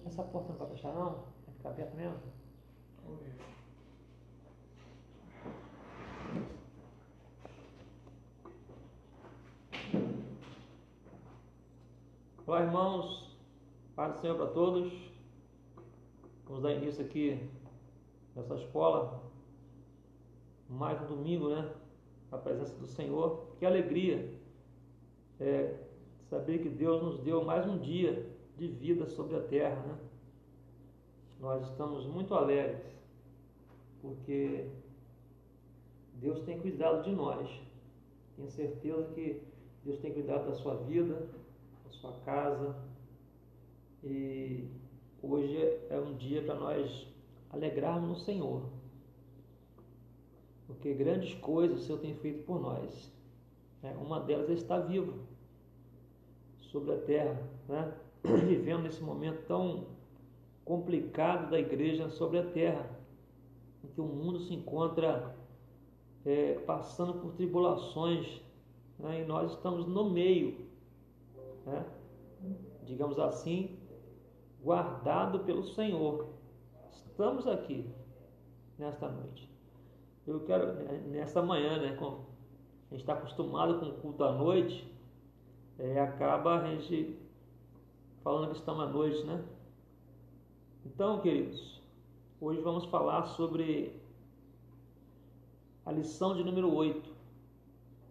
Essa porta não vai fechar não? Vai ficar aberta mesmo? Olá, irmãos, paz do Senhor para todos. Vamos dar início aqui nessa escola, mais um domingo, né? A presença do Senhor. Que alegria saber que Deus nos deu mais um dia de vida sobre a terra, né? Nós estamos muito alegres porque Deus tem cuidado de nós. Tenho certeza que Deus tem cuidado da sua vida, da sua casa, e hoje é um dia para nós alegrarmos no Senhor, porque grandes coisas o Senhor tem feito por nós. Uma delas é estar vivo sobre a terra, né? Vivendo nesse momento tão complicado da igreja sobre a terra, em que o mundo se encontra passando por tribulações, né? E nós estamos no meio, né? Digamos assim, guardado pelo Senhor. Estamos aqui nesta noite. Eu quero, nesta manhã, né? Como a gente está acostumado com o culto à noite, acaba a gente falando que estamos à noite, né? Então, queridos, hoje vamos falar sobre a lição de número 8,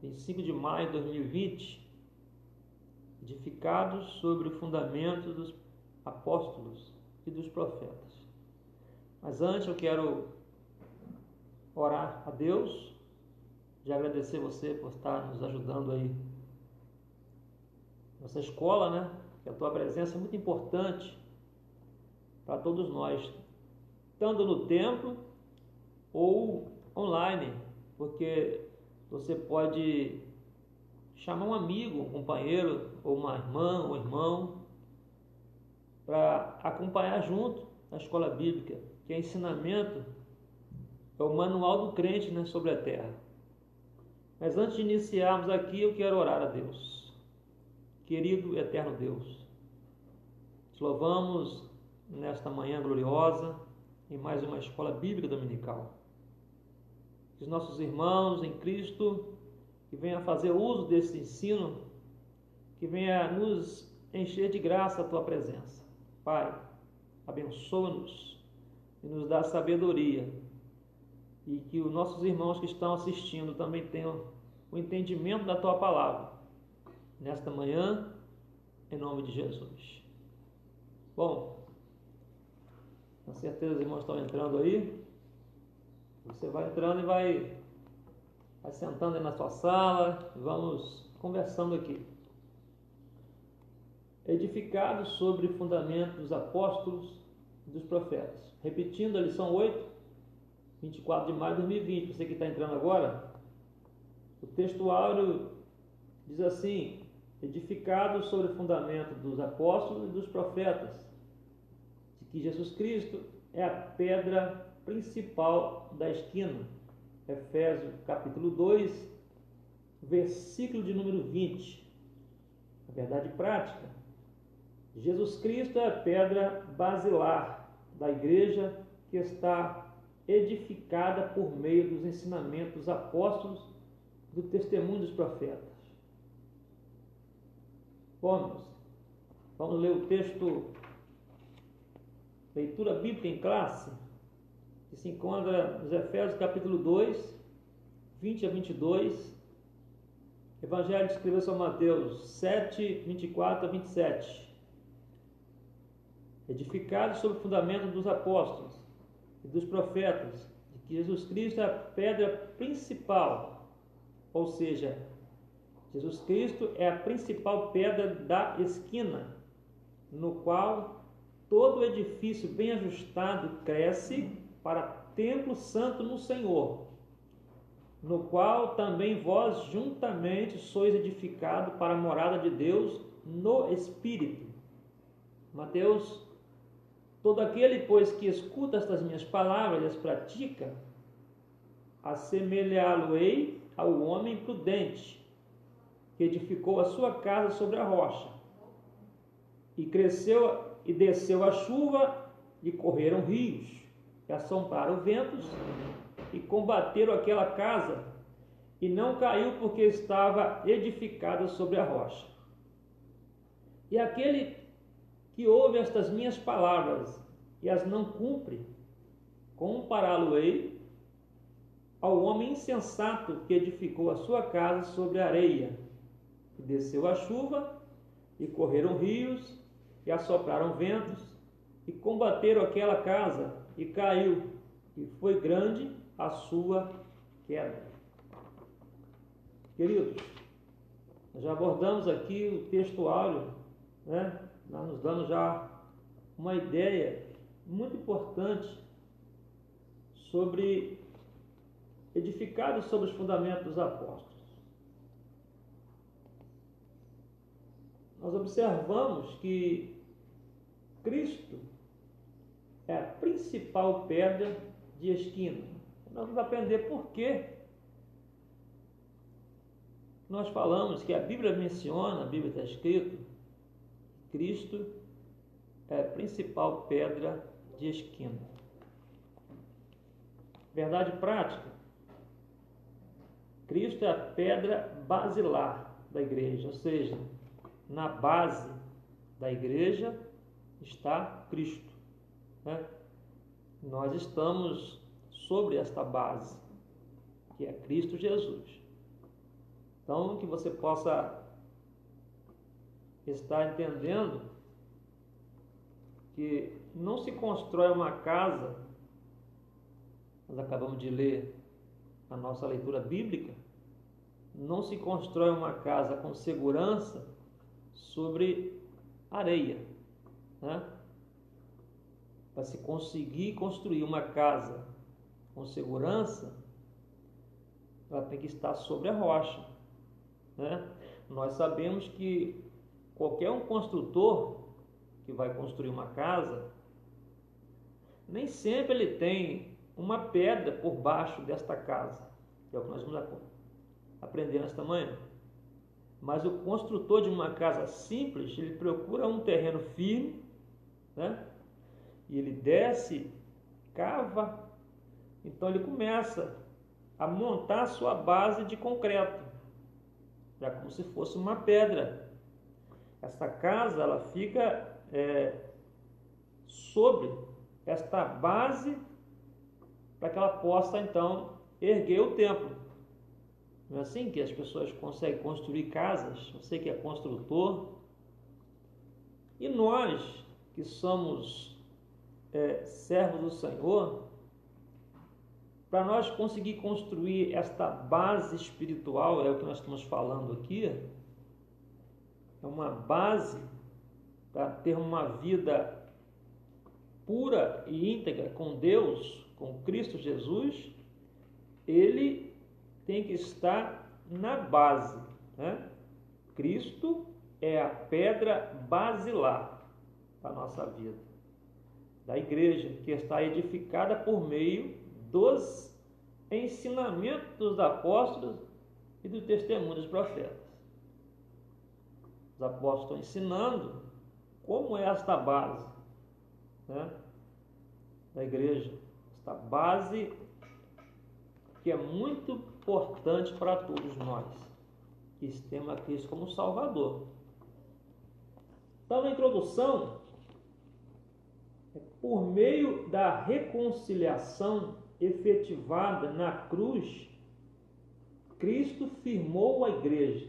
25 de maio de 2020, edificados sobre o fundamento dos apóstolos e dos profetas. Mas antes eu quero orar a Deus, de agradecer você por estar nos ajudando aí nessa escola, né? Que a tua presença é muito importante para todos nós, tanto no templo ou online, porque você pode chamar um amigo, um companheiro, ou uma irmã, ou irmão, para acompanhar junto a escola bíblica, que é ensinamento, é o manual do crente, né, sobre a terra. Mas antes de iniciarmos aqui, eu quero orar a Deus. Querido e eterno Deus, te louvamos nesta manhã gloriosa, em mais uma escola bíblica dominical. Que os nossos irmãos em Cristo, que venham fazer uso desse ensino, que venha nos encher de graça a tua presença. Pai, abençoa-nos e nos dá sabedoria, e que os nossos irmãos que estão assistindo também tenham o entendimento da tua palavra nesta manhã, em nome de Jesus. Bom, com certeza os irmãos estão entrando aí. Você vai entrando e vai sentando aí na sua sala, vamos conversando aqui. Edificados sobre o fundamento dos apóstolos e dos profetas. Repetindo a lição 8, 24 de maio de 2020. Você que está entrando agora, o texto áureo diz assim: edificados sobre o fundamento dos apóstolos e dos profetas, de que Jesus Cristo é a pedra principal da esquina. Efésios capítulo 2, versículo de número 20. A verdade prática: Jesus Cristo é a pedra basilar da igreja, que está edificada por meio dos ensinamentos dos apóstolos, do testemunho dos profetas. Vamos ler o texto, leitura bíblica em classe, que se encontra nos Efésios capítulo 2, 20 a 22, Evangelho escreveu São Mateus 7, 24 a 27. Edificados sobre o fundamento dos apóstolos e dos profetas, de que Jesus Cristo é a pedra principal, ou seja, Jesus Cristo é a principal pedra da esquina, no qual todo edifício bem ajustado cresce para templo santo no Senhor, no qual também vós juntamente sois edificados para a morada de Deus no Espírito. Mateus: todo aquele, pois, que escuta estas minhas palavras e as pratica, assemelhá-lo-ei ao homem prudente, que edificou a sua casa sobre a rocha. E cresceu e desceu a chuva, e correram rios, e assopraram ventos, e combateram aquela casa, e não caiu, porque estava edificada sobre a rocha. E aquele que ouve estas minhas palavras e as não cumpre, compará-lo-ei ao homem insensato que edificou a sua casa sobre a areia. E desceu a chuva, e correram rios, e assopraram ventos, e combateram aquela casa, e caiu, e foi grande a sua queda. Queridos, nós já abordamos aqui o textuário, né? Nós nos dando já uma ideia muito importante sobre edificados sobre os fundamentos dos apóstolos. Nós observamos que Cristo é a principal pedra de esquina. Nós vamos aprender por quê. Nós falamos que a Bíblia menciona, a Bíblia está escrito, Cristo é a principal pedra de esquina. Verdade prática. Cristo é a pedra basilar da igreja, ou seja, na base da igreja está Cristo, né? Nós estamos sobre esta base, que é Cristo Jesus. Então, que você possa estar entendendo que não se constrói uma casa, nós acabamos de ler na nossa leitura bíblica, não se constrói uma casa com segurança sobre areia, né? Para se conseguir construir uma casa com segurança, ela tem que estar sobre a rocha, né? Nós sabemos que qualquer um construtor que vai construir uma casa, nem sempre ele tem uma pedra por baixo desta casa, que é o que nós vamos aprender nesta manhã. Mas o construtor de uma casa simples, ele procura um terreno firme, né? E ele desce, cava, então ele começa a montar a sua base de concreto, já como se fosse uma pedra. Essa casa, ela fica sobre esta base para que ela possa então erguer o templo. Não é assim que as pessoas conseguem construir casas? Você que é construtor. E nós que somos servos do Senhor, para nós conseguir construir esta base espiritual, é o que nós estamos falando aqui, é uma base para ter uma vida pura e íntegra com Deus, com Cristo Jesus, ele tem que estar na base, né? Cristo é a pedra basilar da nossa vida, da igreja, que está edificada por meio dos ensinamentos dos apóstolos e do testemunho dos profetas. Os apóstolos estão ensinando como é esta base, né, da igreja, esta base que é muito importante para todos nós, que temos a Cristo como Salvador. Então, na introdução, por meio da reconciliação efetivada na cruz, Cristo formou a igreja.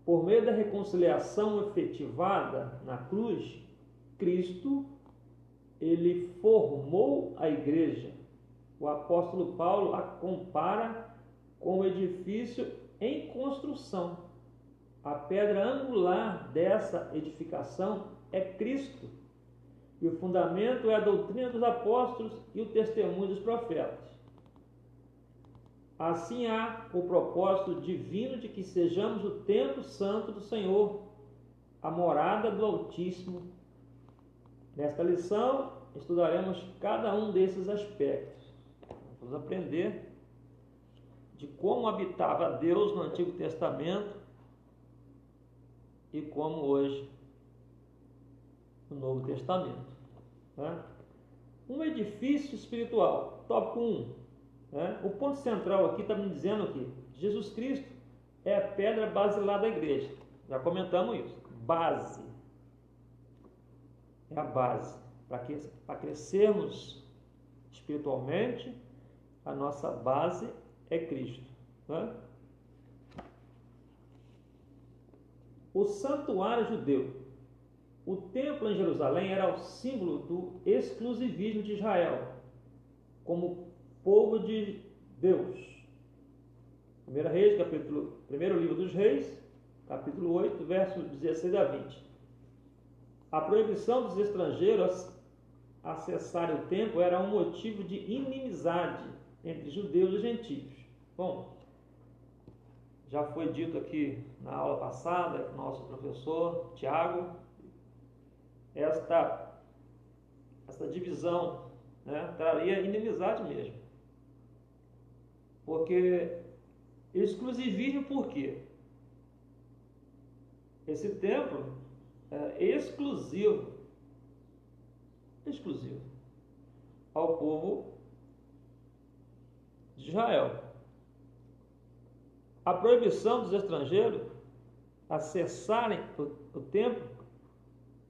Por meio da reconciliação efetivada na cruz, Cristo, ele formou a igreja. O apóstolo Paulo a compara com o edifício em construção. A pedra angular dessa edificação é Cristo. E o fundamento é a doutrina dos apóstolos e o testemunho dos profetas. Assim há o propósito divino de que sejamos o templo santo do Senhor, a morada do Altíssimo. Nesta lição, estudaremos cada um desses aspectos. Vamos aprender de como habitava Deus no Antigo Testamento, e como hoje no Novo Testamento. Né? Um edifício espiritual, tópico 1. Né? O ponto central aqui está me dizendo que Jesus Cristo é a pedra basilar da igreja. Já comentamos isso. Base. É a base. Para crescermos espiritualmente, a nossa base é Cristo. Né? O santuário judeu. O templo em Jerusalém era o símbolo do exclusivismo de Israel como povo de Deus. 1 Reis, primeiro livro dos Reis, capítulo 8, versos 16 a 20. A proibição dos estrangeiros acessarem o templo era um motivo de inimizade entre judeus e gentios. Bom, já foi dito aqui na aula passada, com o nosso professor Tiago, esta divisão, né, traria inimizade mesmo. Porque exclusivismo por quê? Esse templo é exclusivo ao povo de Israel. A proibição dos estrangeiros acessarem o templo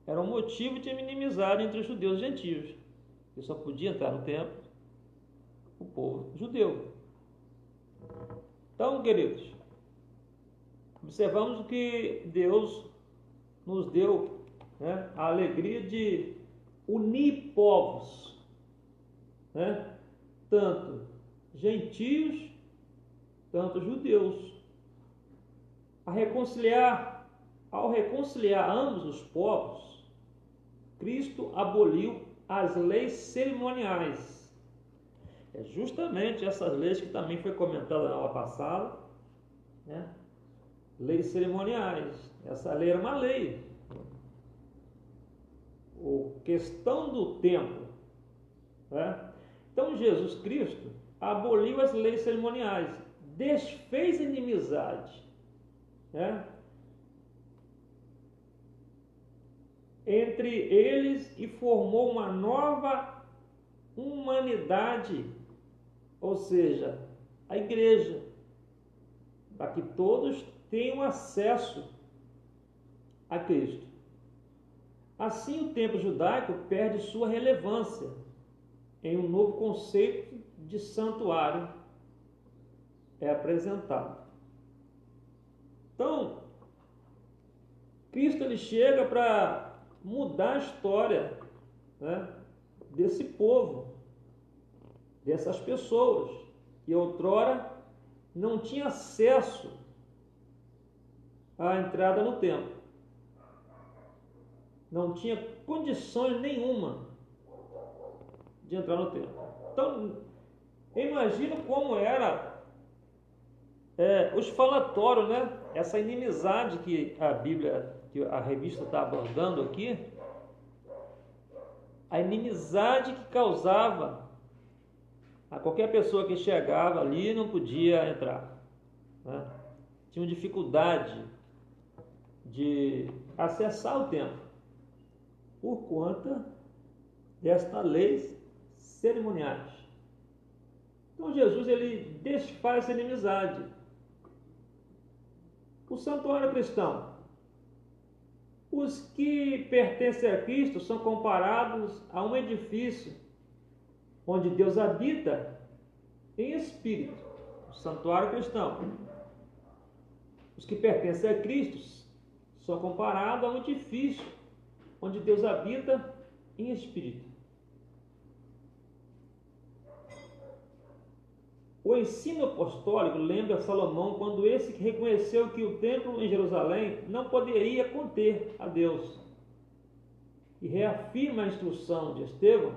era um motivo de inimizade entre os judeus e gentios, que só podia entrar no templo o povo judeu. Então, queridos, observamos que Deus nos deu, né, a alegria de unir povos, né, tanto gentios, tanto judeus. Ao reconciliar ambos os povos, Cristo aboliu as leis cerimoniais. É justamente essas leis que também foi comentada na aula passada, né? Leis cerimoniais. Essa lei era uma lei. A questão do templo, né? Então Jesus Cristo aboliu as leis cerimoniais, desfez a inimizade, né, entre eles e formou uma nova humanidade, ou seja, a igreja, para que todos tenham acesso a Cristo. Assim, o templo judaico perde sua relevância em um novo conceito de santuário é apresentado. Então, Cristo ele chega para mudar a história, né, desse povo, dessas pessoas que outrora não tinha acesso à entrada no templo, não tinha condições nenhuma de entrar no templo. Então, imagina como era os falatórios, né? Essa inimizade que a Bíblia, que a revista está abordando aqui, a inimizade que causava a qualquer pessoa que chegava ali não podia entrar, né? Tinha dificuldade de acessar o templo por conta destas leis cerimoniais. Então Jesus ele desfaz essa inimizade. O santuário cristão. Os que pertencem a Cristo são comparados a um edifício onde Deus habita em espírito. O santuário cristão. Os que pertencem a Cristo são comparados a um edifício onde Deus habita em espírito. O ensino apostólico lembra Salomão quando esse reconheceu que o templo em Jerusalém não poderia conter a Deus. E reafirma a instrução de Estevão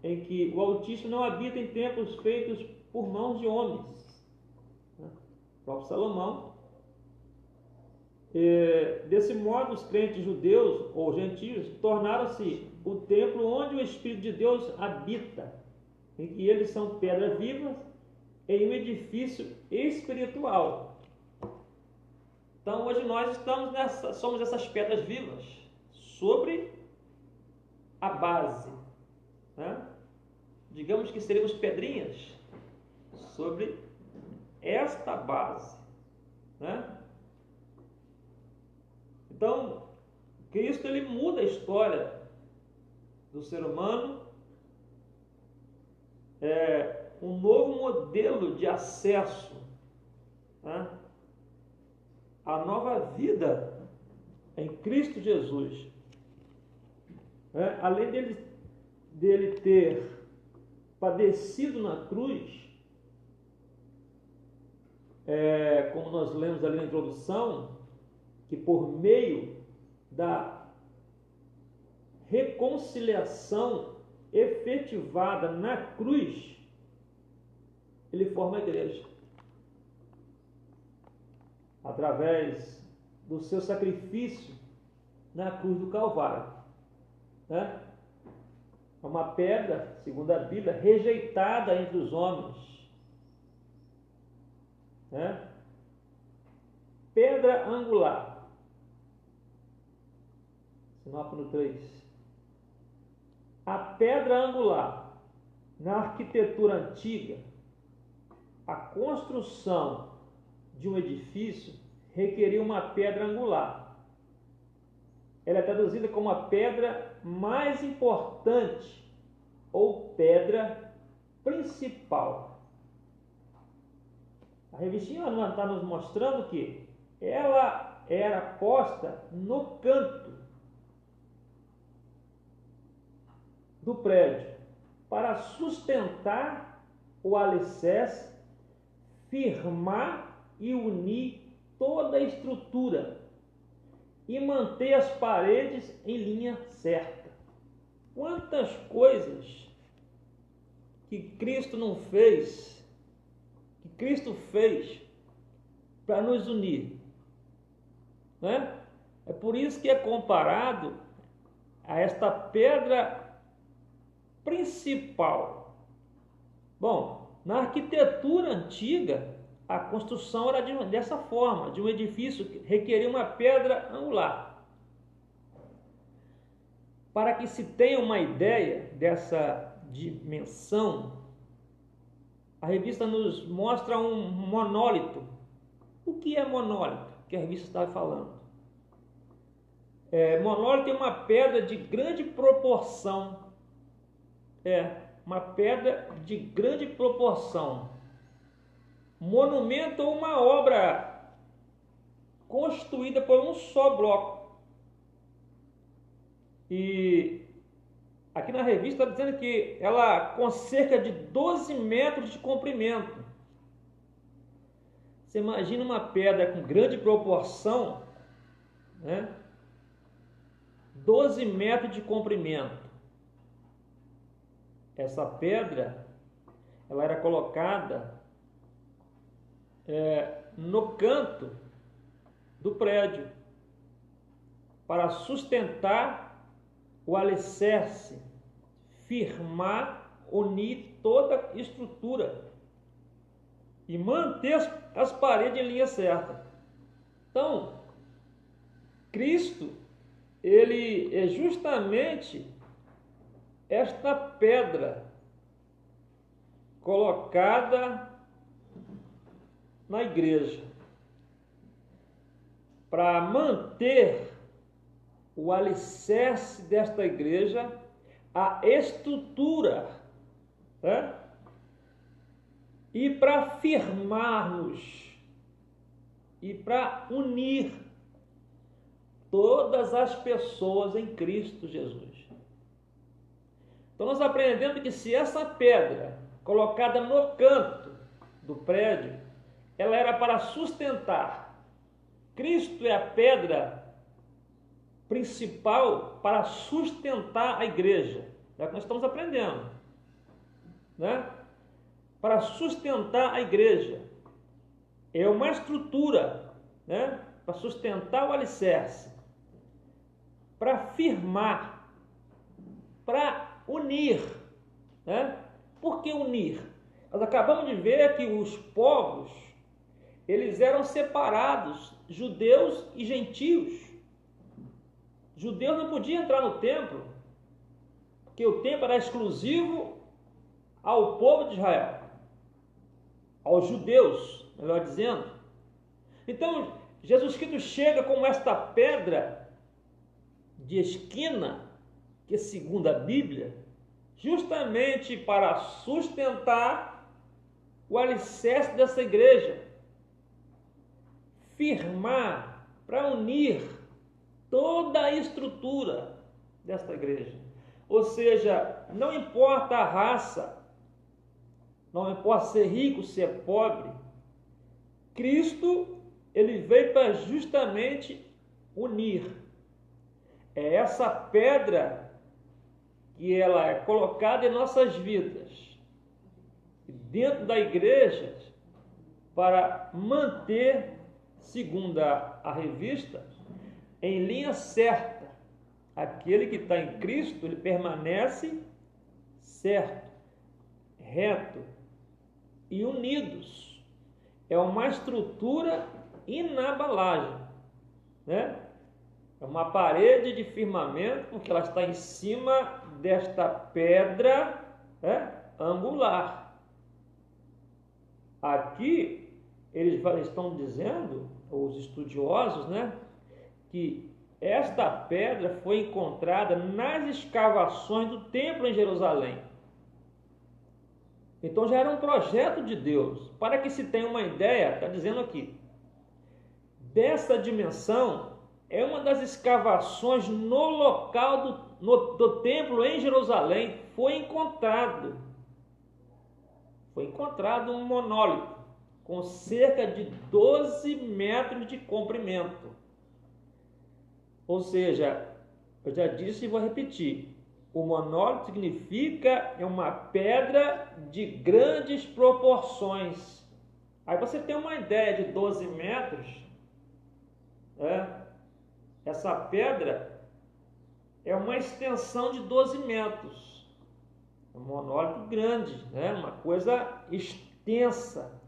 em que o Altíssimo não habita em templos feitos por mãos de homens. O próprio Salomão. Desse modo, os crentes judeus ou gentios tornaram-se o templo onde o Espírito de Deus habita, em que eles são pedras vivas em um edifício espiritual. Então hoje nós somos essas pedras vivas sobre a base, né? Digamos que seremos pedrinhas sobre esta base, né? Então, Cristo ele muda a história do ser humano, um novo modelo de acesso, né, à nova vida em Cristo Jesus. Além dele ter padecido na cruz, como nós lemos ali na introdução, que por meio da reconciliação efetivada na cruz, ele forma a igreja. Através do seu sacrifício na cruz do Calvário. É uma pedra, segundo a Bíblia, rejeitada entre os homens. Pedra angular. Sinópio 3. A pedra angular, na arquitetura antiga, a construção de um edifício requeria uma pedra angular. Ela é traduzida como a pedra mais importante ou pedra principal. A revistinha está nos mostrando que ela era posta no canto do prédio para sustentar o alicerce, firmar e unir toda a estrutura e manter as paredes em linha certa. Quantas coisas que Cristo não fez, que Cristo fez para nos unir, né? É por isso que é comparado a esta pedra principal. Bom, na arquitetura antiga, a construção era dessa forma, de um edifício que requeria uma pedra angular. Para que se tenha uma ideia dessa dimensão, a revista nos mostra um monólito. O que é monólito? Que a revista está falando. Monólito é uma pedra de grande proporção. Uma pedra de grande proporção. Monumento ou uma obra construída por um só bloco. E aqui na revista está dizendo que ela com cerca de 12 metros de comprimento. Você imagina uma pedra com grande proporção, né? 12 metros de comprimento. Essa pedra, ela era colocada no canto do prédio para sustentar o alicerce, firmar, unir toda a estrutura e manter as paredes em linha certa. Então, Cristo, ele é justamente esta pedra colocada na igreja para manter o alicerce desta igreja, a estrutura, né? E para firmarmos e para unir todas as pessoas em Cristo Jesus. Então nós aprendemos que se essa pedra colocada no canto do prédio, ela era para sustentar. Cristo é a pedra principal para sustentar a igreja. É o que nós estamos aprendendo, né? Para sustentar a igreja. É uma estrutura, né? Para sustentar o alicerce. Para firmar. Para unir, né? Por que unir? Nós acabamos de ver que os povos, eles eram separados, judeus e gentios. Judeus não podiam entrar no templo, porque o templo era exclusivo ao povo de Israel, aos judeus, melhor dizendo. Então, Jesus Cristo chega como esta pedra de esquina, que segundo a Bíblia, justamente para sustentar o alicerce dessa igreja, firmar, para unir toda a estrutura desta igreja. Ou seja, não importa a raça, não importa ser rico, ser pobre, Cristo, ele veio para justamente unir. É essa pedra que ela é colocada em nossas vidas, dentro da igreja, para manter, segundo a revista, em linha certa. Aquele que está em Cristo, ele permanece certo, reto e unidos. É uma estrutura inabalável, né? É uma parede de firmamento, porque ela está em cima desta pedra, né, angular. Aqui, eles estão dizendo, os estudiosos, né, que esta pedra foi encontrada nas escavações do templo em Jerusalém. Então já era um projeto de Deus. Para que se tenha uma ideia, está dizendo aqui, dessa dimensão, é uma das escavações no local do templo em Jerusalém. Foi encontrado um monólito com cerca de 12 metros de comprimento. Ou seja, eu já disse e vou repetir, o monólito significa uma pedra de grandes proporções. Aí você tem uma ideia de 12 metros, essa pedra é uma extensão de 12 metros. É um monólito grande, uma coisa extensa,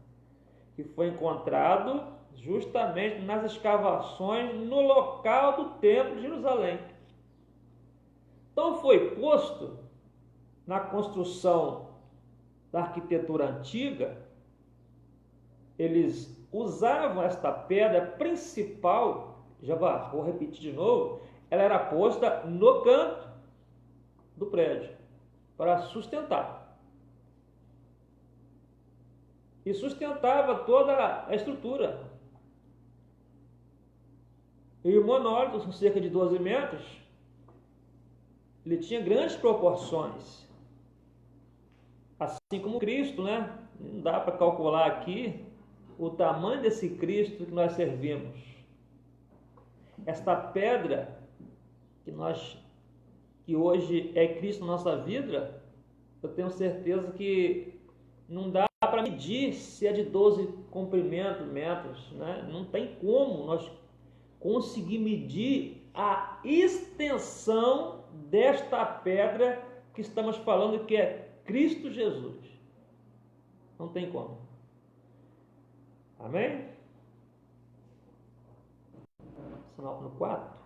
que foi encontrado justamente nas escavações no local do templo de Jerusalém. Então foi posto na construção da arquitetura antiga, eles usavam esta pedra principal, já vou repetir de novo, ela era posta no canto do prédio para sustentar. E sustentava toda a estrutura. E o monólito, com cerca de 12 metros, ele tinha grandes proporções. Assim como Cristo, Não dá para calcular aqui o tamanho desse Cristo que nós servimos. Esta pedra que hoje é Cristo na nossa vida, eu tenho certeza que não dá para medir se é de 12 comprimentos, metros, Não tem como nós conseguir medir a extensão desta pedra que estamos falando, que é Cristo Jesus. Não tem como. Amém? Sinal no 4.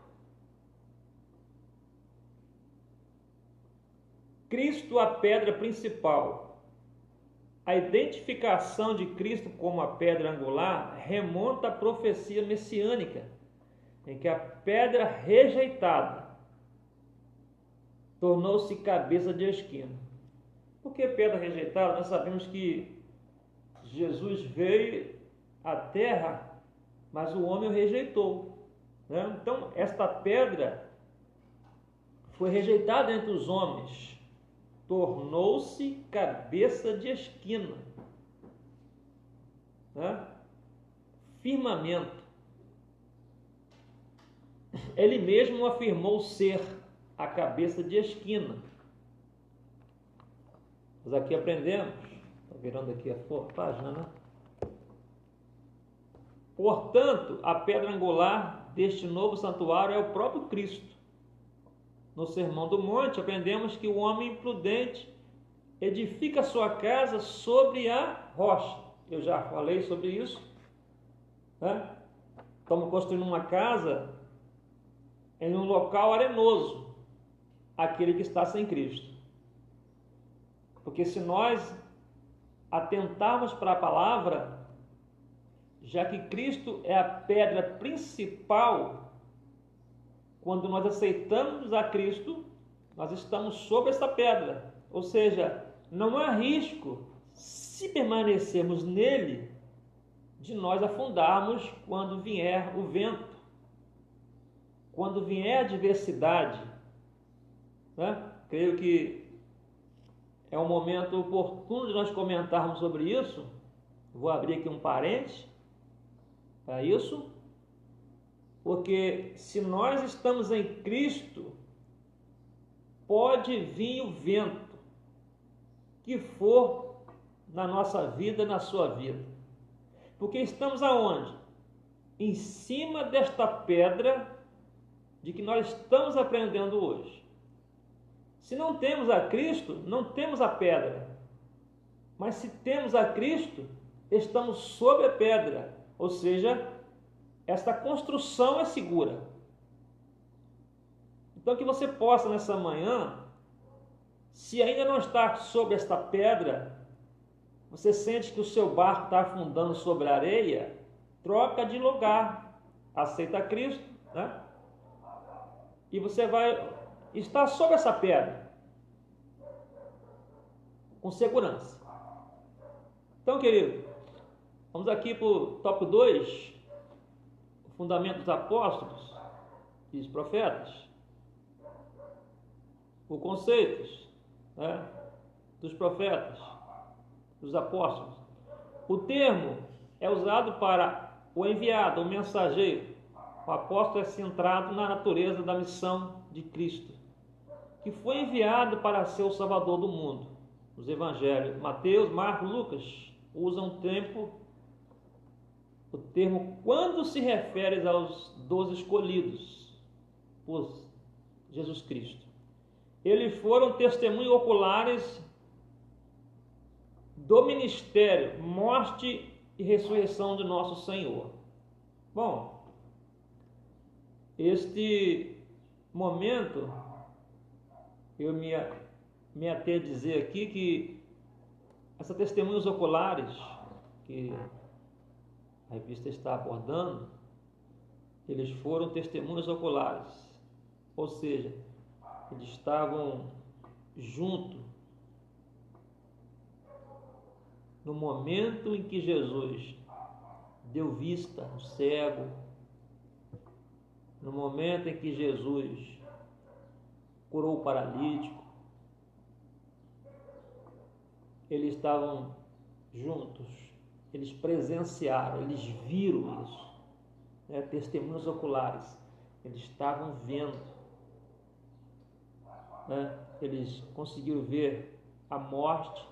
Cristo, a pedra principal. A identificação de Cristo como a pedra angular remonta à profecia messiânica, em que a pedra rejeitada tornou-se cabeça de esquina. Por que pedra rejeitada? Nós sabemos que Jesus veio à terra, mas o homem o rejeitou. Então, esta pedra foi rejeitada entre os homens, tornou-se cabeça de esquina. Firmamento. Ele mesmo afirmou ser a cabeça de esquina. Nós aqui aprendemos, estou virando aqui a página, Portanto, a pedra angular deste novo santuário é o próprio Cristo. No Sermão do Monte, aprendemos que o homem prudente edifica sua casa sobre a rocha. Eu já falei sobre isso. né? Estamos construindo uma casa em um local arenoso, aquele que está sem Cristo. Porque se nós atentarmos para a palavra, já que Cristo é a pedra principal, quando nós aceitamos a Cristo, nós estamos sobre essa pedra. Ou seja, não há risco, se permanecermos nele, de nós afundarmos quando vier o vento, quando vier a adversidade, né? Creio que é um momento oportuno de nós comentarmos sobre isso. Vou abrir aqui um parênteses para isso, porque se nós estamos em Cristo, pode vir o vento que for na nossa vida, na sua vida, porque estamos aonde? Em cima desta pedra de que nós estamos aprendendo hoje. Se não temos a Cristo, não temos a pedra. Mas se temos a Cristo, estamos sobre a pedra. Ou seja, esta construção é segura. Então que você possa nessa manhã, se ainda não está sobre esta pedra, você sente que o seu barco está afundando sobre a areia, troca de lugar, aceita Cristo, né? E você vai estar sobre essa pedra, com segurança. Então, querido, vamos aqui para o tópico 2, o fundamento dos apóstolos e dos profetas, os conceitos, né, dos profetas, dos apóstolos. O termo é usado para o enviado, o mensageiro. O apóstolo é centrado na natureza da missão de Cristo, que foi enviado para ser o Salvador do mundo. Os evangelhos, Mateus, Marcos, Lucas, usam o termo quando se refere aos 12 escolhidos por Jesus Cristo. Eles foram testemunhas oculares do ministério, morte e ressurreição de nosso Senhor. Bom, este momento, eu me atei a dizer aqui que essas testemunhas oculares que a revista está abordando, eles foram testemunhas oculares, ou seja, eles estavam juntos no momento em que Jesus deu vista ao cego, no momento em que Jesus curou o paralítico. Eles estavam juntos, eles presenciaram, eles viram isso, né? Testemunhas oculares, eles estavam vendo, né? Eles conseguiram ver a morte,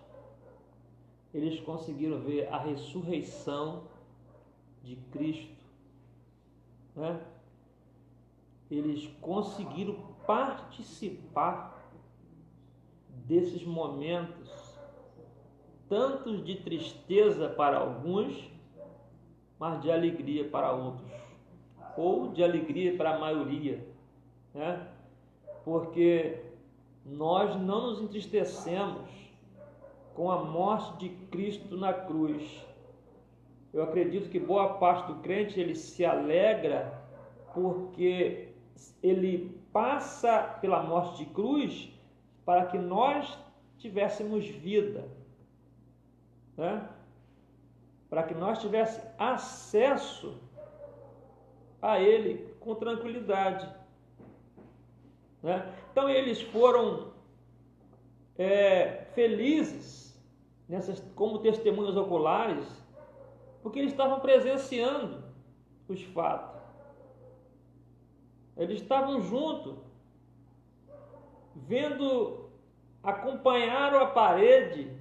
eles conseguiram ver a ressurreição de Cristo, né? Eles conseguiram participar desses momentos, tanto de tristeza para alguns, mas de alegria para outros, ou de alegria para a maioria, né? Porque nós não nos entristecemos com a morte de Cristo na cruz. Eu acredito que boa parte do crente ele se alegra porque ele passa pela morte de cruz para que nós tivéssemos vida, né? Para que nós tivéssemos acesso a Ele com tranquilidade, né? Então eles foram felizes como testemunhas oculares, porque eles estavam presenciando os fatos. Eles estavam juntos, acompanharam a parede,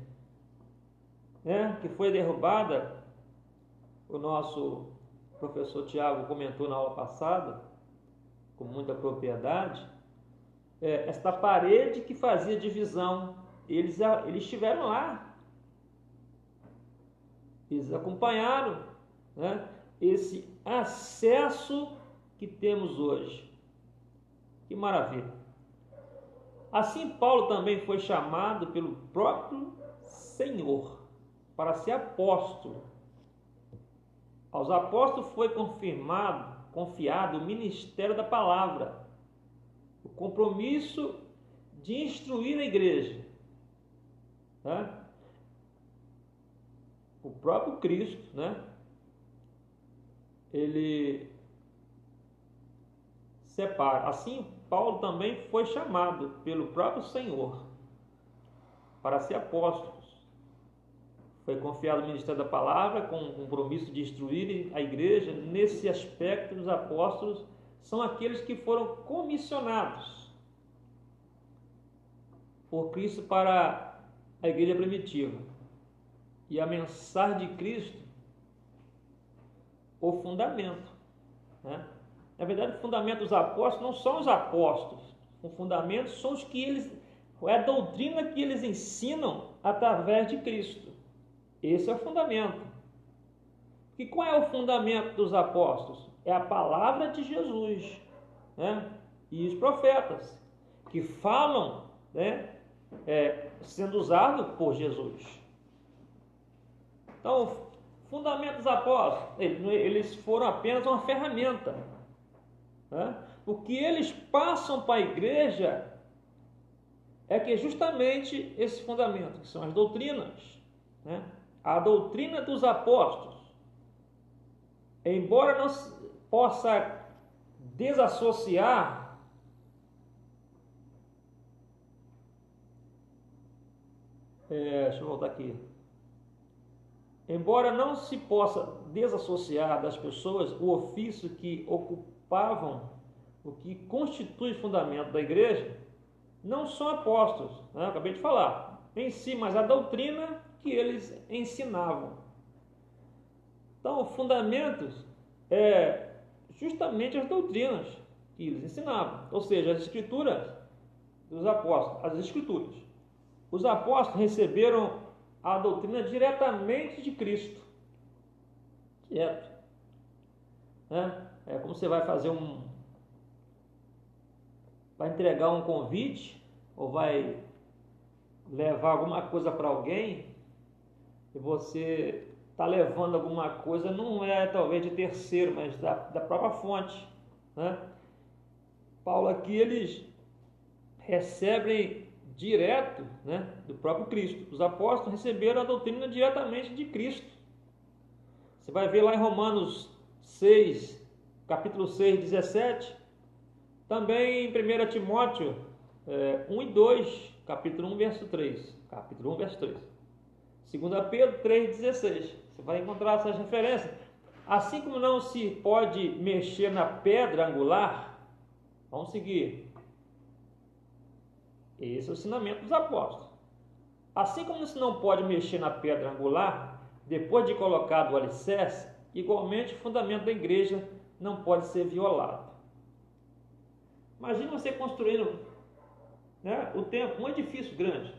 né, que foi derrubada. O nosso professor Tiago comentou na aula passada, com muita propriedade, esta parede que fazia divisão. Eles estiveram lá, eles acompanharam, né? esse acesso que temos hoje. Que maravilha! Assim, Paulo também foi chamado pelo próprio Senhor para ser apóstolo. Aos apóstolos foi confiado o ministério da palavra, o compromisso de instruir a igreja. Né? O próprio Cristo, né? Ele separa. Assim, Paulo também foi chamado pelo próprio Senhor para ser apóstolo. Foi confiado o ministério da palavra com o compromisso de instruir a igreja. Nesse aspecto, os apóstolos são aqueles que foram comissionados por Cristo para a igreja primitiva. E a mensagem de Cristo, o fundamento. Né? Na verdade, o fundamento dos apóstolos não são os apóstolos. O fundamento são os que eles, é a doutrina que eles ensinam através de Cristo. Esse é o fundamento. E qual é o fundamento dos apóstolos? É a palavra de Jesus, né? E os profetas, que falam, né? Sendo usados por Jesus. Então, o fundamento dos apóstolos, eles foram apenas uma ferramenta. Né? O que eles passam para a igreja é que é justamente esse fundamento, que são as doutrinas, né? A doutrina dos apóstolos, embora não possa desassociar deixa eu voltar aqui. Embora não se possa desassociar das pessoas o ofício que ocupavam, o que constitui o fundamento da igreja, não são apóstolos, né? Eu acabei de falar, em si, mas a doutrina que eles ensinavam. Então, os fundamentos é justamente as doutrinas que eles ensinavam, ou seja, as escrituras dos apóstolos, as escrituras. Os apóstolos receberam a doutrina diretamente de Cristo. Direto. Né? É como você vai fazer vai entregar um convite, ou vai levar alguma coisa para alguém, e você está levando alguma coisa, não é talvez de terceiro, mas da própria fonte. Né? Paulo aqui, eles recebem direto, né, do próprio Cristo. Os apóstolos receberam a doutrina diretamente de Cristo. Você vai ver lá em Romanos 6, capítulo 6, 17. Também em 1 Timóteo 1 e 2, capítulo 1, verso 3. Capítulo 1, verso 3. 2 Pedro 3, 16. Você vai encontrar essas referências. Assim como não se pode mexer na pedra angular, vamos seguir. Esse é o ensinamento dos apóstolos. Assim como se não pode mexer na pedra angular, depois de colocado o alicerce, igualmente o fundamento da igreja não pode ser violado. Imagina você construindo, né, o templo, um edifício grande.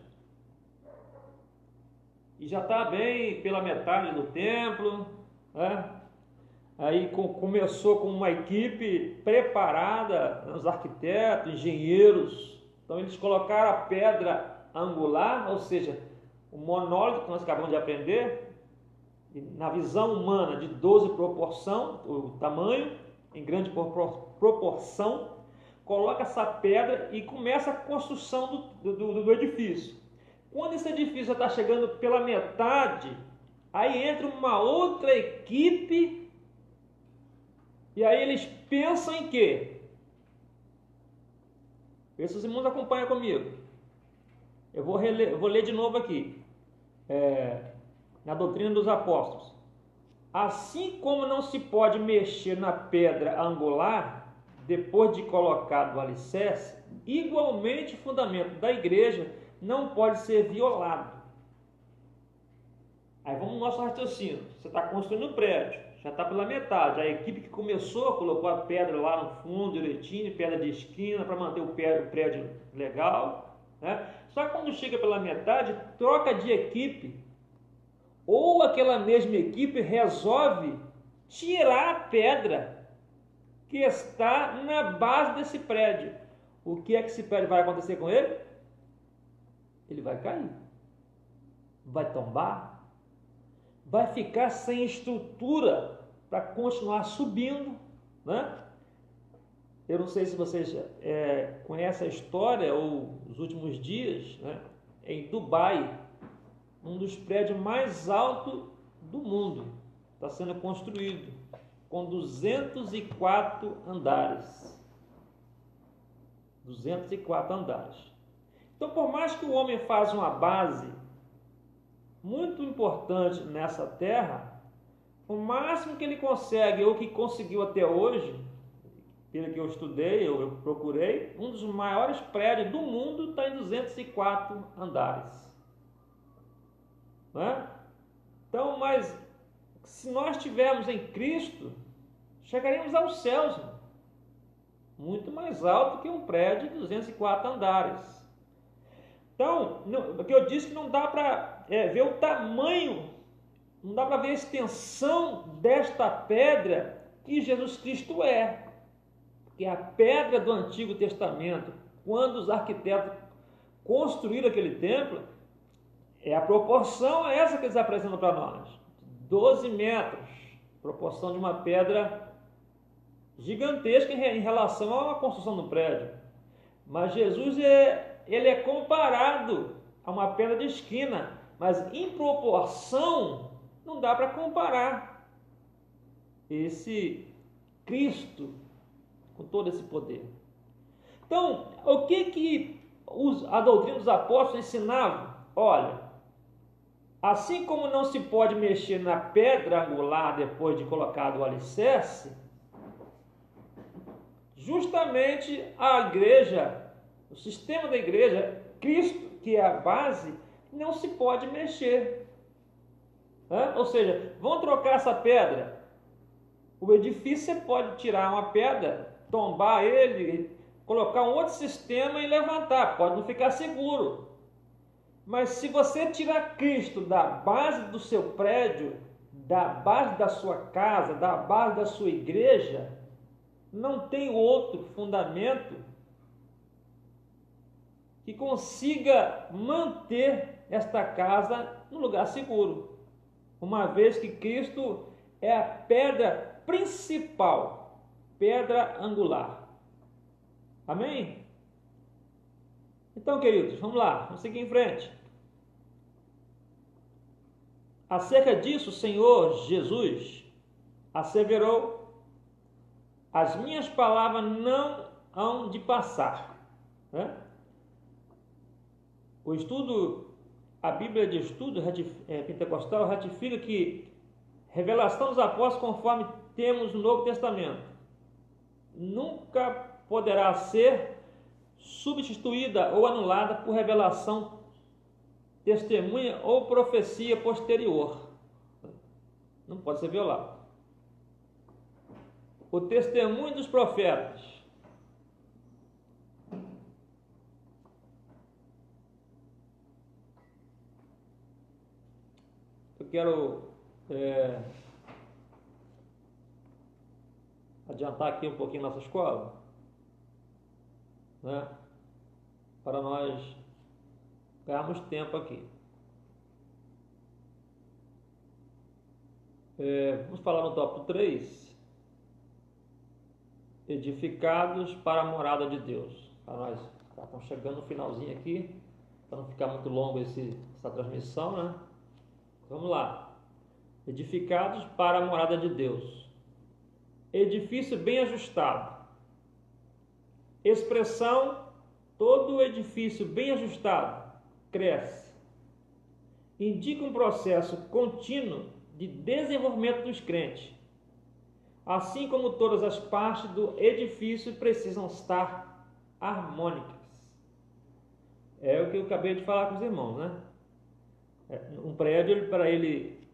E já está bem pela metade do templo, né? Aí começou com uma equipe preparada, os arquitetos, engenheiros. Então eles colocaram a pedra angular, ou seja, o monólito que nós acabamos de aprender, na visão humana de 12 proporção, o tamanho, em grande proporção, coloca essa pedra e começa a construção do edifício. Quando esse edifício está chegando pela metade, aí entra uma outra equipe, e aí eles pensam em quê? Vê se os irmãos acompanham comigo. Eu vou ler de novo aqui. Na doutrina dos apóstolos. Assim como não se pode mexer na pedra angular, depois de colocado o alicerce, igualmente o fundamento da igreja não pode ser violado. Aí vamos no nosso raciocínio. Você está construindo um prédio, já está pela metade. A equipe que começou colocou a pedra lá no fundo direitinho, pedra de esquina para manter o prédio legal, né? Só que quando chega pela metade, troca de equipe, ou aquela mesma equipe resolve tirar a pedra que está na base desse prédio. O que é que esse prédio vai acontecer com ele? Ele vai cair, vai tombar, vai ficar sem estrutura para continuar subindo, né? Eu não sei se vocês conhecem a história ou os últimos dias, né? Em Dubai, um dos prédios mais altos do mundo está sendo construído, com 204 andares. 204 andares. Então, por mais que o homem faça uma base muito importante nessa terra, o máximo que ele consegue, ou que conseguiu até hoje, pelo que eu estudei, eu procurei, um dos maiores prédios do mundo está em 204 andares. Não é? Então, mas se nós estivermos em Cristo, chegaremos aos céus, muito mais alto que um prédio de 204 andares. Então, porque eu disse que não dá para ver o tamanho, não dá para ver a extensão desta pedra que Jesus Cristo é. Porque a pedra do Antigo Testamento, quando os arquitetos construíram aquele templo, a proporção é essa que eles apresentam para nós. 12 metros, proporção de uma pedra gigantesca em relação a uma construção do prédio. Mas Jesus ele é comparado a uma pedra de esquina, mas em proporção não dá para comparar esse Cristo com todo esse poder. Então, o que a doutrina dos apóstolos ensinava? Olha, assim como não se pode mexer na pedra angular depois de colocado o alicerce, justamente a igreja, o sistema da igreja, Cristo, que é a base, não se pode mexer. Ou seja, vão trocar essa pedra. O edifício você pode tirar uma pedra, tombar ele, colocar um outro sistema e levantar, pode não ficar seguro. Mas se você tirar Cristo da base do seu prédio, da base da sua casa, da base da sua igreja, não tem outro fundamento que consiga manter esta casa no lugar seguro, uma vez que Cristo é a pedra principal, pedra angular. Amém? Então, queridos, vamos lá, vamos seguir em frente. Acerca disso, o Senhor Jesus asseverou: as minhas palavras não hão de passar. O estudo, a Bíblia de Estudo Pentecostal ratifica que revelação dos apóstolos, conforme temos no Novo Testamento, nunca poderá ser substituída ou anulada por revelação, testemunha ou profecia posterior. Não pode ser violado. O testemunho dos profetas, eu quero adiantar aqui um pouquinho nossa escola, né, para nós ganharmos tempo aqui. Vamos falar no tópico 3, edificados para a morada de Deus. Para nós, estamos chegando no finalzinho aqui, para não ficar muito longo essa transmissão, né? Vamos lá. Edificados para a morada de Deus. Edifício bem ajustado. Expressão: todo edifício bem ajustado cresce. Indica um processo contínuo de desenvolvimento dos crentes, assim como todas as partes do edifício precisam estar harmônicas. É o que eu acabei de falar com os irmãos, né? Um prédio, para ele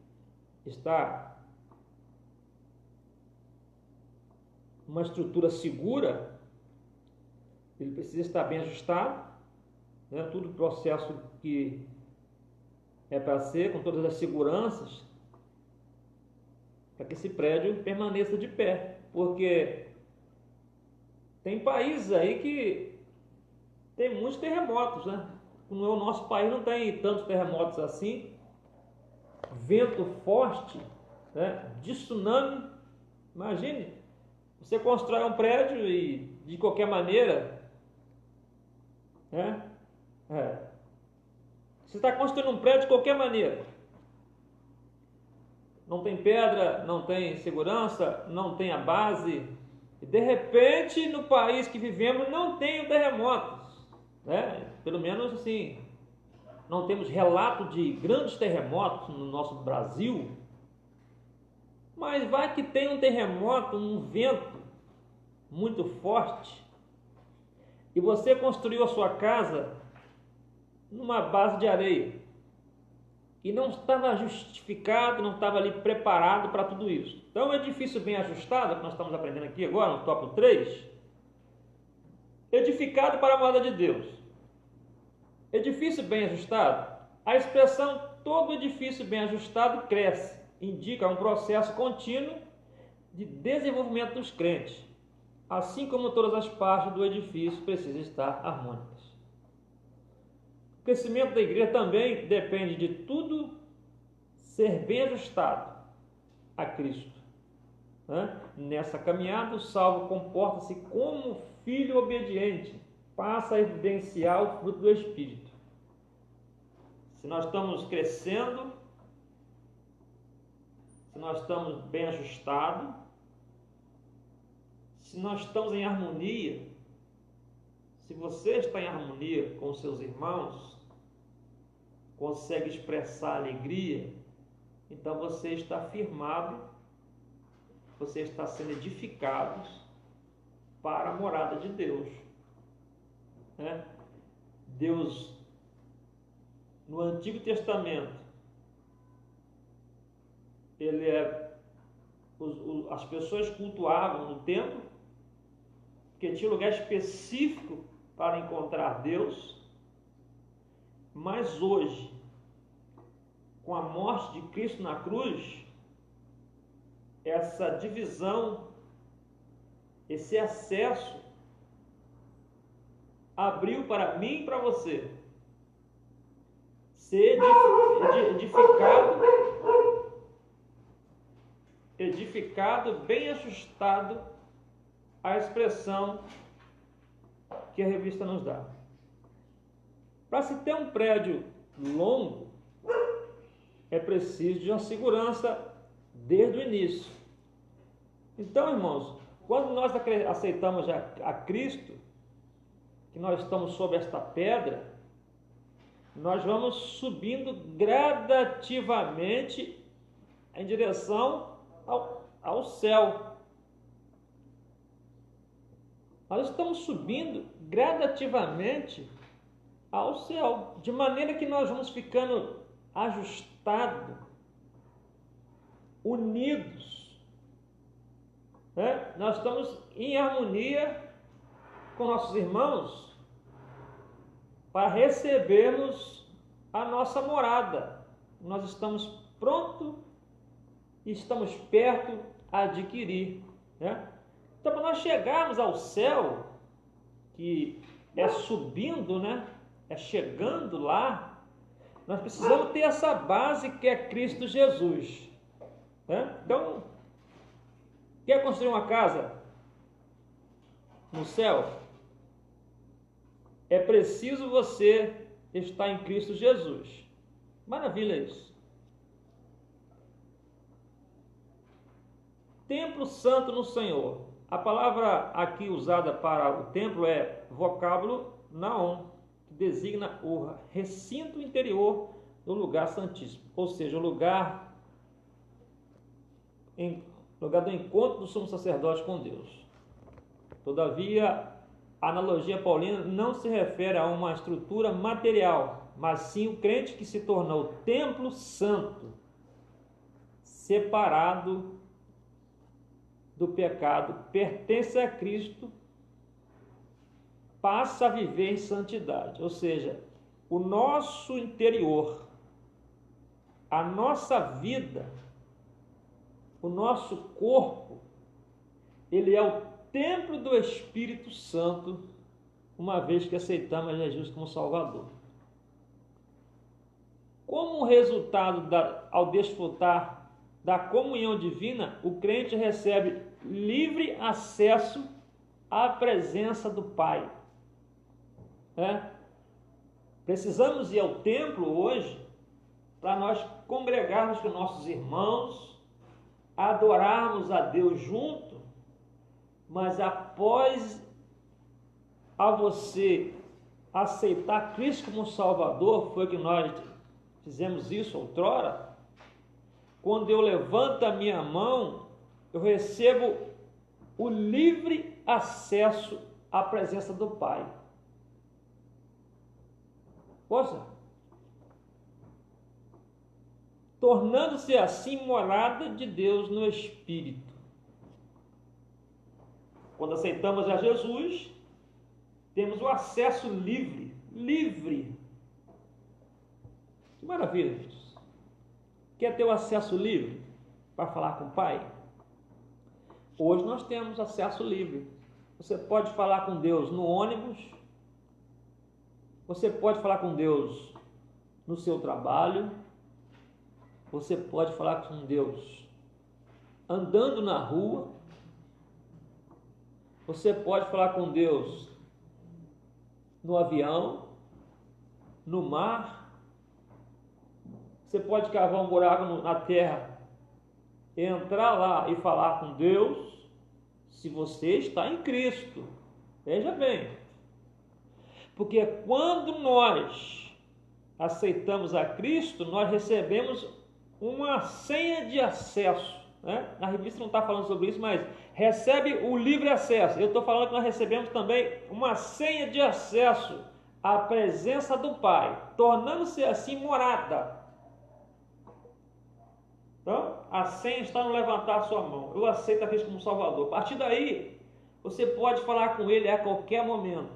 estar uma estrutura segura, ele precisa estar bem ajustado, né? Tudo o processo que é para ser, com todas as seguranças. para que esse prédio permaneça de pé, porque tem países aí que tem muitos terremotos, né? O nosso país não tem tantos terremotos assim, vento forte, né? De tsunami. Imagine, você constrói um prédio e de qualquer maneira, né? Você está construindo um prédio de qualquer maneira. Não tem pedra, não tem segurança, não tem a base. E de repente, no país que vivemos, não tem terremotos, né? Pelo menos assim, não temos relato de grandes terremotos no nosso Brasil. Mas vai que tem um terremoto, um vento muito forte, e você construiu a sua casa numa base de areia e não estava justificado, não estava ali preparado para tudo isso. Então, o edifício bem ajustado, que nós estamos aprendendo aqui agora, no tópico 3, edificado para a morada de Deus. Edifício bem ajustado, a expressão todo edifício bem ajustado cresce, indica um processo contínuo de desenvolvimento dos crentes, assim como todas as partes do edifício precisam estar harmônicas. O crescimento da igreja também depende de tudo ser bem ajustado a Cristo, né? Nessa caminhada, o salvo comporta-se como filho obediente, passa a evidenciar o fruto do Espírito. Se nós estamos crescendo, se nós estamos bem ajustados, se nós estamos em harmonia, se você está em harmonia com seus irmãos, consegue expressar alegria, então você está firmado, você está sendo edificado para a morada de Deus, né? Deus, no Antigo Testamento, as pessoas cultuavam no templo, porque tinha um lugar específico para encontrar Deus. Mas hoje, com a morte de Cristo na cruz, essa divisão, esse acesso abriu para mim e para você ser edificado, bem ajustado à expressão que a revista nos dá. Para se ter um prédio longo, é preciso de uma segurança desde o início. Então, irmãos, quando nós aceitamos a Cristo, que nós estamos sob esta pedra, nós vamos subindo gradativamente em direção ao céu. Nós estamos subindo gradativamente ao céu, de maneira que nós vamos ficando ajustados, unidos, né? Nós estamos em harmonia com nossos irmãos para recebermos a nossa morada. Nós estamos prontos e estamos perto a adquirir, né? Então, para nós chegarmos ao céu, que é subindo, né? É chegando lá, nós precisamos ter essa base que é Cristo Jesus, né? Então, quer construir uma casa no céu? É preciso você estar em Cristo Jesus. Maravilha isso. Templo santo no Senhor. A palavra aqui usada para o templo é vocábulo naon, que designa o recinto interior do lugar santíssimo, ou seja, o lugar do encontro do sumo sacerdote com Deus. Todavia, a analogia paulina não se refere a uma estrutura material, mas sim o crente que se tornou templo santo, separado do pecado, pertence a Cristo, passa a viver em santidade. Ou seja, o nosso interior, a nossa vida, o nosso corpo, ele é o templo do Espírito Santo, uma vez que aceitamos Jesus como Salvador. Como resultado ao desfrutar da comunhão divina, o crente recebe livre acesso à presença do Pai. Precisamos ir ao templo hoje para nós congregarmos com nossos irmãos, adorarmos a Deus junto, mas após você aceitar Cristo como Salvador, foi que nós fizemos isso outrora, quando eu levanto a minha mão, eu recebo o livre acesso à presença do Pai. Poxa, tornando-se assim morada de Deus no Espírito. Quando aceitamos a Jesus, temos o acesso livre. Que maravilha, Jesus. Quer ter o acesso livre para falar com o Pai? Hoje nós temos acesso livre. Você pode falar com Deus no ônibus, você pode falar com Deus no seu trabalho, você pode falar com Deus andando na rua, você pode falar com Deus no avião, no mar, você pode cavar um buraco na terra, entrar lá e falar com Deus, se você está em Cristo. Veja bem, porque quando nós aceitamos a Cristo, nós recebemos uma senha de acesso, né? A revista não está falando sobre isso, mas recebe o livre acesso. Eu estou falando que nós recebemos também uma senha de acesso à presença do Pai, tornando-se assim morada. Então, a senha está no levantar a sua mão. Eu aceito a Cristo como Salvador. A partir daí, você pode falar com Ele a qualquer momento.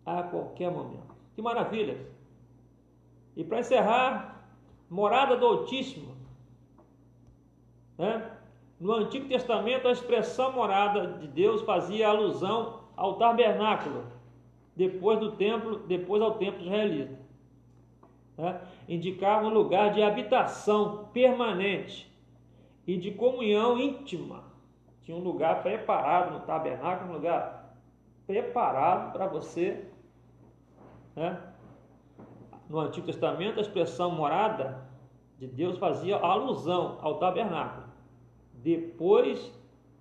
A qualquer momento. Que maravilha! E para encerrar, morada do Altíssimo. No Antigo Testamento, a expressão morada de Deus fazia alusão ao tabernáculo, depois ao templo israelita. Indicava um lugar de habitação permanente e de comunhão íntima. Tinha um lugar preparado no tabernáculo, um lugar preparado para você. No Antigo Testamento, a expressão morada de Deus fazia alusão ao tabernáculo, depois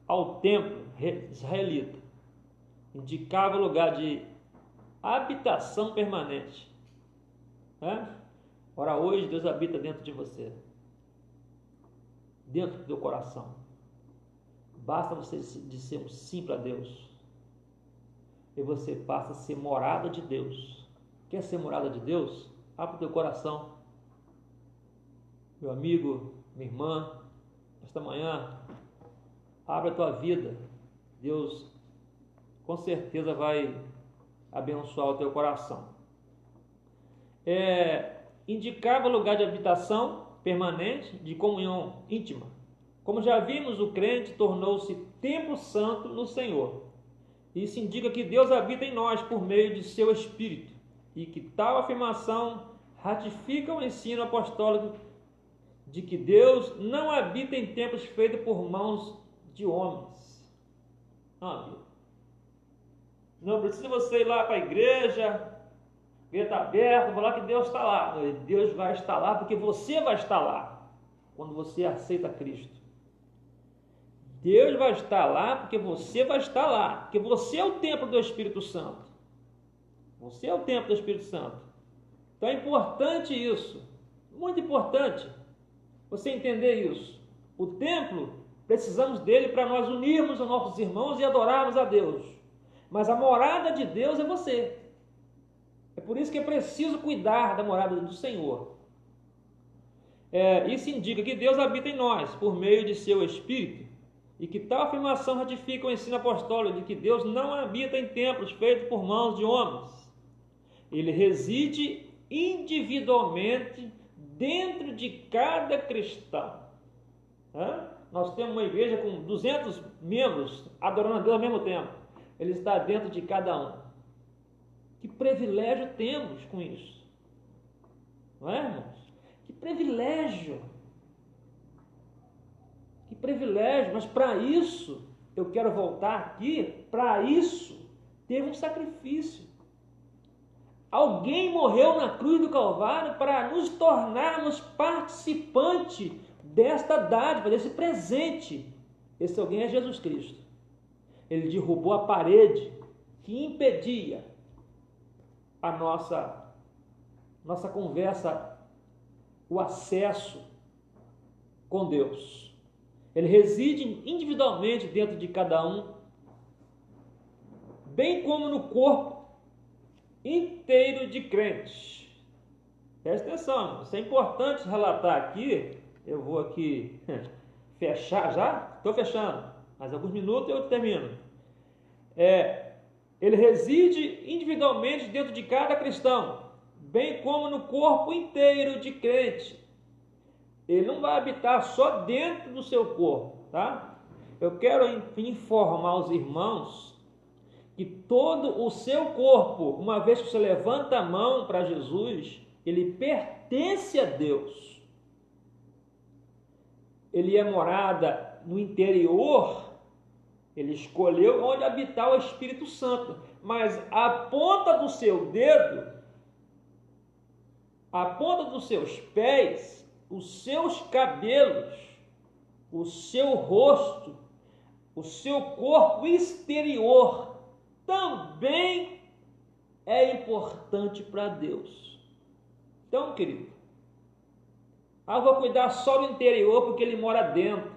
ao templo israelita. Indicava o lugar de habitação permanente. Ora, hoje Deus habita dentro de você, dentro do teu coração. Basta você dizer um sim para Deus e você passa a ser morada de Deus. Quer ser morada de Deus? Abre o teu coração. Meu amigo, minha irmã, esta manhã, abre a tua vida. Deus com certeza vai abençoar o teu coração. Indicava lugar de habitação permanente, de comunhão íntima. Como já vimos, o crente tornou-se templo santo no Senhor. Isso indica que Deus habita em nós por meio de seu Espírito, e que tal afirmação ratifica o ensino apostólico de que Deus não habita em templos feitos por mãos de homens. Não precisa você ir lá para a igreja está aberto, falar que Deus está lá. Deus vai estar lá porque você vai estar lá quando você aceita Cristo. Deus vai estar lá porque você vai estar lá, porque você é o templo do Espírito Santo. Você é o templo do Espírito Santo. Então é importante isso, muito importante você entender isso. O templo, precisamos dele para nós unirmos os nossos irmãos e adorarmos a Deus. Mas a morada de Deus é você. É por isso que é preciso cuidar da morada do Senhor. Isso indica que Deus habita em nós por meio de seu Espírito, e que tal afirmação ratifica o ensino apostólico de que Deus não habita em templos feitos por mãos de homens. Ele reside individualmente dentro de cada cristão. Né? Nós temos uma igreja com 200 membros adorando a Deus ao mesmo tempo. Ele está dentro de cada um. Que privilégio temos com isso. Não é, irmãos? Que privilégio. Que privilégio. Mas para isso, eu quero voltar aqui, para isso, teve um sacrifício. Alguém morreu na cruz do Calvário para nos tornarmos participantes desta dádiva, desse presente. Esse alguém é Jesus Cristo. Ele derrubou a parede que impedia a nossa conversa, o acesso com Deus. Ele reside individualmente dentro de cada um, bem como no corpo inteiro de crentes. Presta atenção, isso é importante relatar aqui. Eu vou aqui fechar já, estou fechando, mais alguns minutos eu termino. Ele reside individualmente dentro de cada cristão, bem como no corpo inteiro de crente. Ele não vai habitar só dentro do seu corpo, tá? Eu quero informar os irmãos que todo o seu corpo, uma vez que você levanta a mão para Jesus, ele pertence a Deus. Ele é morada no interior, ele escolheu onde habitar o Espírito Santo, mas a ponta do seu dedo, a ponta dos seus pés, os seus cabelos, o seu rosto, o seu corpo exterior também é importante para Deus. Então, querido, eu vou cuidar só do interior porque ele mora dentro,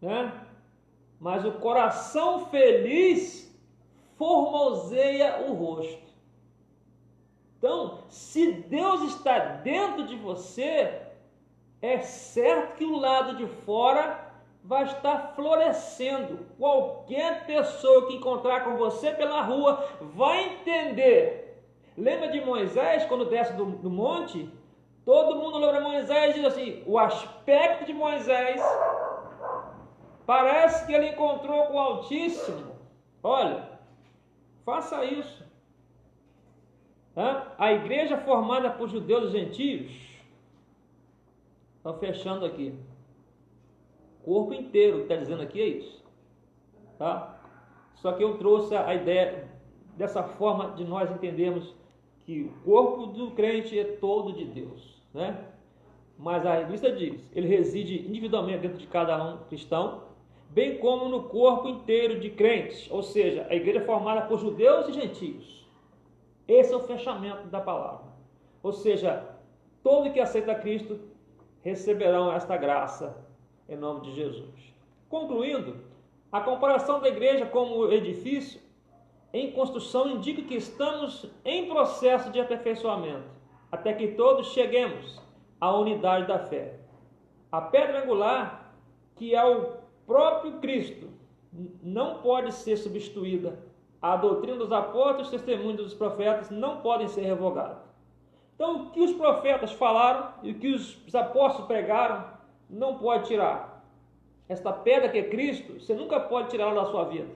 né? Mas o coração feliz formoseia o rosto. Então, se Deus está dentro de você, é certo que o lado de fora vai estar florescendo. Qualquer pessoa que encontrar com você pela rua vai entender. Lembra de Moisés, quando desce do monte? Todo mundo olhou para Moisés e diz assim, o aspecto de Moisés parece que ele encontrou com o Altíssimo. Olha, faça isso. A igreja formada por judeus e gentios, estou fechando aqui, corpo inteiro, está dizendo aqui é isso, tá? Só que eu trouxe a ideia dessa forma de nós entendermos que o corpo do crente é todo de Deus, né? Mas a revista diz, ele reside individualmente dentro de cada um cristão, bem como no corpo inteiro de crentes, ou seja, a igreja é formada por judeus e gentios. Esse é o fechamento da palavra. Ou seja, todo que aceita Cristo receberão esta graça em nome de Jesus. Concluindo, a comparação da igreja como edifício em construção indica que estamos em processo de aperfeiçoamento, até que todos cheguemos à unidade da fé. A pedra angular, que é o próprio Cristo, não pode ser substituída. A doutrina dos apóstolos e os testemunhos dos profetas não podem ser revogados. Então, o que os profetas falaram e o que os apóstolos pregaram, não pode tirar. Esta pedra que é Cristo, você nunca pode tirá-la da sua vida.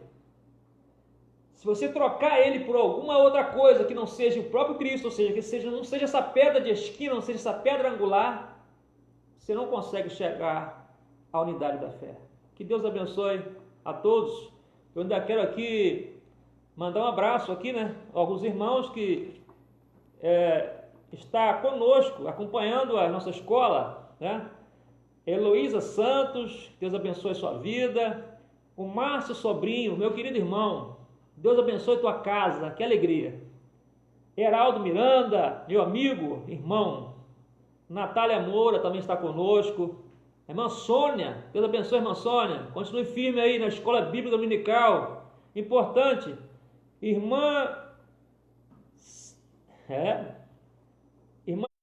Se você trocar ele por alguma outra coisa que não seja o próprio Cristo, ou seja, que não seja essa pedra de esquina, não seja essa pedra angular, você não consegue chegar à unidade da fé. Que Deus abençoe a todos. Eu ainda quero aqui mandar um abraço aqui, né? Alguns irmãos que está conosco, acompanhando a nossa escola, né? Heloísa Santos, Deus abençoe sua vida. O Márcio Sobrinho, meu querido irmão, Deus abençoe tua casa, que alegria. Heraldo Miranda, meu amigo, irmão. Natália Moura também está conosco. Irmã Sônia, Deus abençoe, irmã Sônia. Continue firme aí na escola bíblica dominical. Importante. Irmã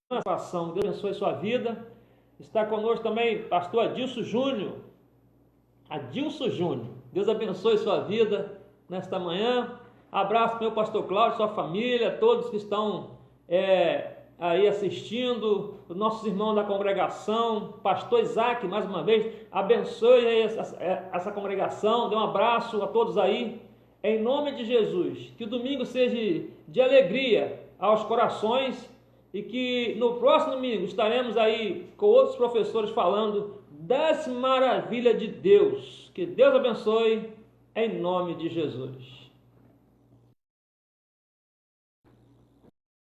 Salvação, Deus abençoe sua vida. Está conosco também pastor Adilson Júnior. Adilson Júnior, Deus abençoe sua vida nesta manhã. Abraço meu pastor Cláudio, sua família, todos que estão aí assistindo, os nossos irmãos da congregação, pastor Isaac, mais uma vez, abençoe aí essa congregação, dê um abraço a todos aí, em nome de Jesus, que o domingo seja de alegria aos corações e que no próximo domingo estaremos aí com outros professores falando das maravilhas de Deus. Que Deus abençoe, em nome de Jesus.